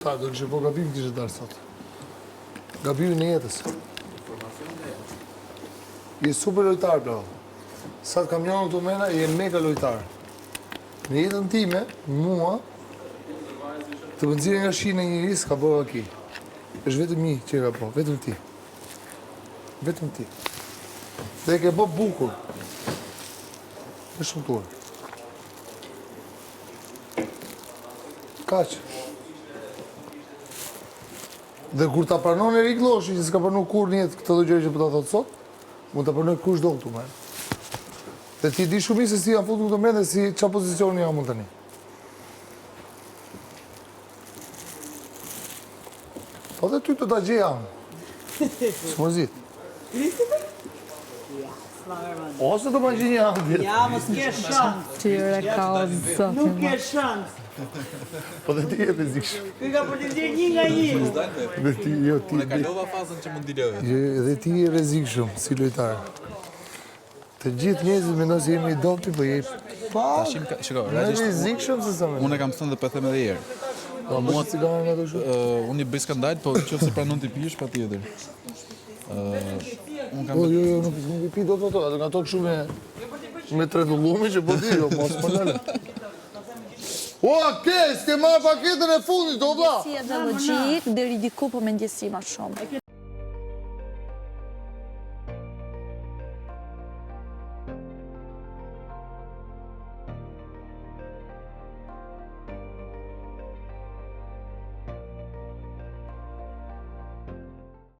Ta, do kështë po gabim kështë darë sot. Gabim në jetës. Je super lojtar, bravo. Sa të kamionën të mena, je mega lojtar. Në jetën time, mua, të pëndzirë nga shi në njëris, ka bërë aki. është vetëm një që ka po, vetëm ti. Vetëm ti. Dhe e ke bërë bukur. E shumë tuar. Kaq. Dhe kur ta pranon Erik Loshi, që s'ka pranu kur njët këtë dhe gjëre që për ta thotë sot, mund ta pranoj kush do këtu me. Dhe ti di shumë se si janë futur të me dhe si qa pozicioni jam mund tani. Po dhe ty të ta gjeja. S'mërzit. Ose të ma gjenjë janë. Ja, mos ke shans. Tyre ka o zëtë. Nuk ke shans. Po dhe ti e rezikshëm. Ky ka për të ndirë një nga një. Dhe ti, jo, ti... Unë e kalova fazën që mund t'i lëve. Dhe ti e rezikshëm, si lojtar. Të gjithë njerëzit mendojnë se jemi i dobti, po je pa. Shiko, Në rezikshëm se sa më. unë e kam thënë dhe për them edhe herë. Po mua cigare nga të shumë. Unë i bëj skandal, po nëse pranon ti pish patjetër. Unë kam Po jo, nuk i pi dot ato, nga ato kështu me tretullumi që po di, jo, mos po lale. O, ke, s'ke marrë paketën e fundit, o vlla. Si edhe logjik, deri diku po me ndjesi ma shumë.